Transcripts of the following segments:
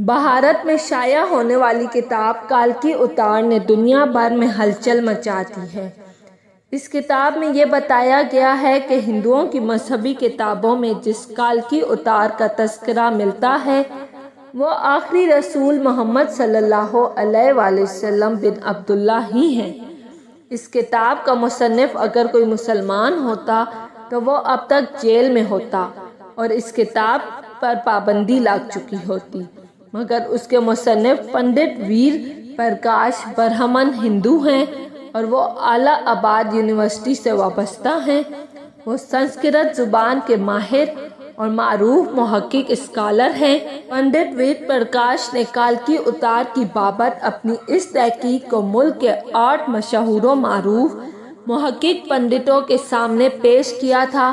بھارت میں شائع ہونے والی کتاب کالکی اوتار نے دنیا بھر میں ہلچل مچا دی ہے۔ اس کتاب میں یہ بتایا گیا ہے کہ ہندوؤں کی مذہبی کتابوں میں جس کالکی اوتار کا تذکرہ ملتا ہے وہ آخری رسول محمد صلی اللہ علیہ وآلہ وسلم بن عبداللہ ہی ہیں۔ اس کتاب کا مصنف اگر کوئی مسلمان ہوتا تو وہ اب تک جیل میں ہوتا اور اس کتاب پر پابندی لگ چکی ہوتی، مگر اس کے مصنف پنڈت ویر پرکاش برہمن ہندو ہیں اور وہ الہ آباد یونیورسٹی سے وابستہ ہیں۔ وہ سنسکرت زبان کے ماہر اور معروف محقق اسکالر ہیں۔ پنڈت ویر پرکاش نے کالکی اوتار کی بابت اپنی اس تحقیق کو ملک کے 8 مشہور و معروف محقق پنڈتوں کے سامنے پیش کیا تھا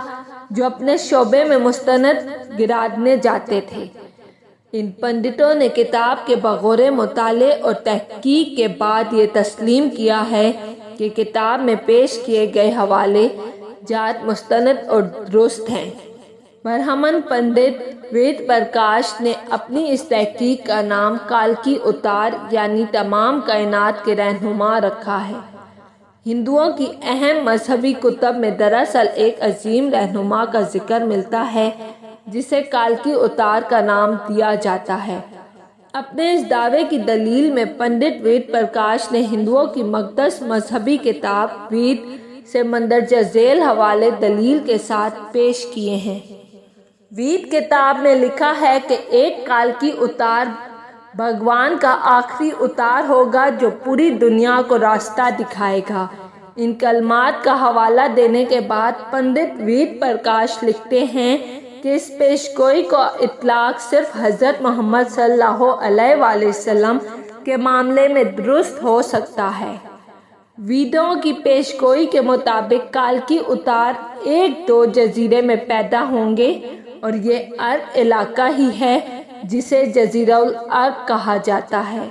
جو اپنے شعبے میں مستند گرانے جاتے تھے۔ ان پنڈتوں نے کتاب کے بغور مطالعے اور تحقیق کے بعد یہ تسلیم کیا ہے کہ کتاب میں پیش کیے گئے حوالے جات مستند اور درست ہیں۔ برہمن پنڈت وید پرکاش نے اپنی اس تحقیق کا نام کالکی اوتار یعنی تمام کائنات کے رہنما رکھا ہے۔ ہندوؤں کی اہم مذہبی کتب میں دراصل ایک عظیم رہنما کا ذکر ملتا ہے جسے کالکی اوتار کا نام دیا جاتا ہے۔ اپنے اس دعوے کی دلیل میں پنڈت وید پرکاش نے ہندوؤں کی مقدس مذہبی کتاب وید سے مندرجہ ذیل حوالے دلیل کے ساتھ پیش کیے ہیں۔ وید کتاب میں لکھا ہے کہ ایک کالکی اوتار بھگوان کا آخری اوتار ہوگا جو پوری دنیا کو راستہ دکھائے گا۔ ان کلمات کا حوالہ دینے کے بعد پنڈت وید پرکاش لکھتے ہیں کہ اس پیشگوئی کو اطلاق صرف حضرت محمد صلی اللہ علیہ وآلہ وسلم کے معاملے میں درست ہو سکتا ہے۔ ویدوں کی پیشگوئی کے مطابق کالکی اوتار 1-2 جزیرے میں پیدا ہوں گے اور یہ عرب علاقہ ہی ہے جسے جزیرہ العرب کہا جاتا ہے۔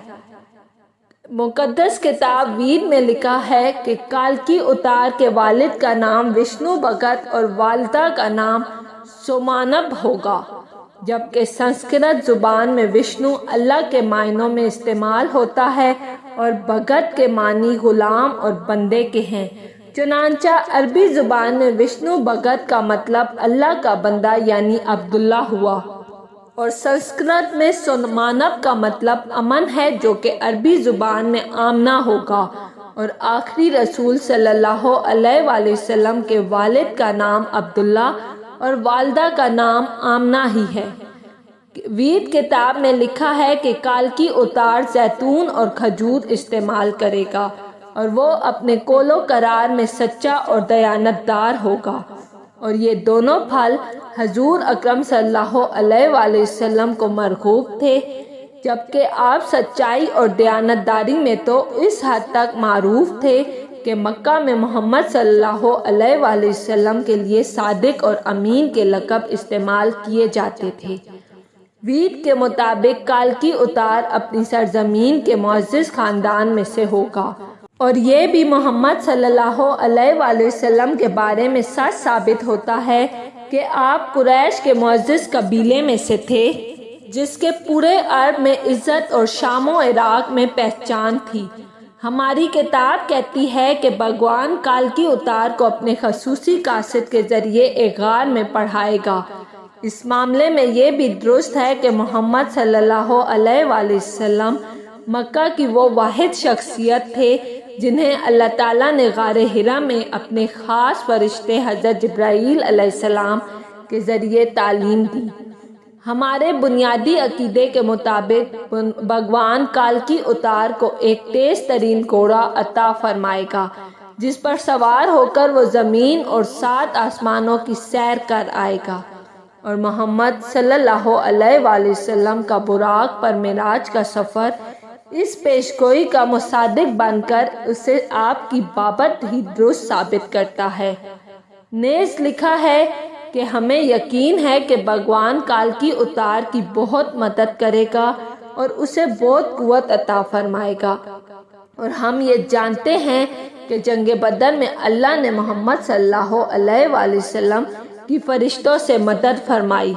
مقدس کتاب وید میں لکھا ہے کہ کالکی اوتار کے والد کا نام وشنو بھگت اور والدہ کا نام سومانبھ ہوگا، جبکہ سنسکرت زبان میں وشنو اللہ کے معنوں میں استعمال ہوتا ہے اور بھگت کے معنی غلام اور بندے کے ہیں۔ چنانچہ عربی زبان میں وشنو بھگت کا مطلب اللہ کا بندہ یعنی عبداللہ ہوا، اور سنسکرت میں سومانبھ کا مطلب امن ہے جو کہ عربی زبان میں آمنہ ہوگا، اور آخری رسول صلی اللہ علیہ وآلہ وسلم کے والد کا نام عبداللہ اور والدہ کا نام آمنہ ہی ہے۔ وید کتاب میں لکھا ہے کہ کالکی اوتار زیتون اور کھجور استعمال کرے گا اور وہ اپنے قول و قرار میں سچا اور دیانتدار ہوگا، اور یہ دونوں پھل حضور اکرم صلی اللہ علیہ وآلہ وسلم کو مرغوب تھے، جبکہ آپ سچائی اور دیانتداری میں تو اس حد تک معروف تھے کہ مکہ میں محمد صلی اللہ علیہ وآلہ وسلم کے لیے صادق اور امین کے لقب استعمال کیے جاتے تھے۔ وید کے مطابق کالکی اوتار اپنی سرزمین کے معزز خاندان میں سے ہوگا، اور یہ بھی محمد صلی اللہ علیہ وآلہ وسلم کے بارے میں سچ ثابت ہوتا ہے کہ آپ قریش کے معزز قبیلے میں سے تھے جس کے پورے عرب میں عزت اور شام و عراق میں پہچان تھی۔ ہماری کتاب کہتی ہے کہ بھگوان کالکی اوتار کو اپنے خصوصی قاصد کے ذریعے ایک غار میں پڑھائے گا۔ اس معاملے میں یہ بھی درست ہے کہ محمد صلی اللہ علیہ وآلہ وسلم مکہ کی وہ واحد شخصیت تھے جنہیں اللہ تعالیٰ نے غار حرا میں اپنے خاص فرشتے حضرت جبرائیل علیہ السلام کے ذریعے تعلیم دی۔ ہمارے بنیادی عقیدے کے مطابق بھگوان کالکی اوتار کو ایک تیز ترین گھوڑا عطا فرمائے گا جس پر سوار ہو کر وہ زمین اور 7 آسمانوں کی سیر کر آئے گا، اور محمد صلی اللہ علیہ وآلہ وسلم کا براق پر معراج کا سفر اس پیشگوئی کا مصداق بن کر اسے آپ کی بابت ہی درست ثابت کرتا ہے۔ نیز لکھا ہے کہ ہمیں یقین ہے کہ بھگوان کالکی اوتار کی بہت مدد کرے گا اور اسے بہت قوت عطا فرمائے گا، اور ہم یہ جانتے ہیں کہ جنگ بدر میں اللہ نے محمد صلی اللہ علیہ وآلہ وسلم کی فرشتوں سے مدد فرمائی۔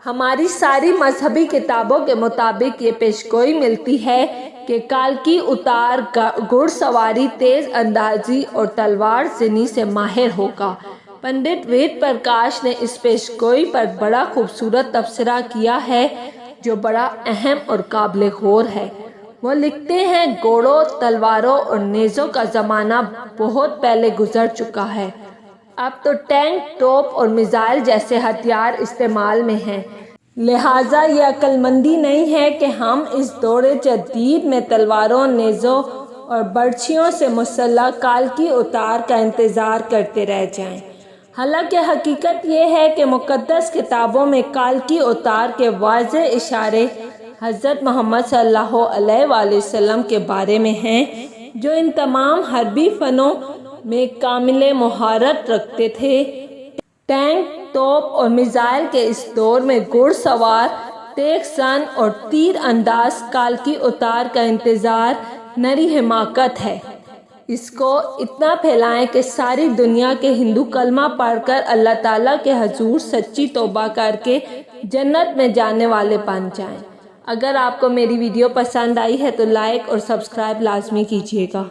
ہماری ساری مذہبی کتابوں کے مطابق یہ پیشگوئی ملتی ہے کہ کالکی اتار گھڑ سواری، تیز اندازی اور تلوار زنی سے ماہر ہوگا۔ پنڈت وید پرکاش نے اس پیشگوئی پر بڑا خوبصورت تبصرہ کیا ہے جو بڑا اہم اور قابل غور ہے۔ وہ لکھتے ہیں، گھوڑوں، تلواروں اور نیزوں کا زمانہ بہت پہلے گزر چکا ہے۔ اب تو ٹینک، توپ اور میزائل جیسے ہتھیار استعمال میں ہیں۔ لہٰذا یہ عقل مندی نہیں ہے کہ ہم اس دور جدید میں تلواروں، نیزوں اور برچھیوں سے مسلح کالکی اتار کا انتظار کرتے رہ جائیں۔ حالانکہ حقیقت یہ ہے کہ مقدس کتابوں میں کالکی اتار کے واضح اشارے حضرت محمد صلی اللہ علیہ وآلہ وسلم کے بارے میں ہیں، جو ان تمام حربی فنوں میں کامل مہارت رکھتے تھے۔ ٹینک، توپ اور میزائل کے اس دور میں گھڑ سوار، تیز زن اور تیر انداز کالکی اتار کا انتظار نری حماقت ہے۔ اس کو اتنا پھیلائیں کہ ساری دنیا کے ہندو کلمہ پڑھ کر اللہ تعالیٰ کے حضور سچی توبہ کر کے جنت میں جانے والے بن جائیں۔ اگر آپ کو میری ویڈیو پسند آئی ہے تو لائک اور سبسکرائب لازمی کیجیے گا۔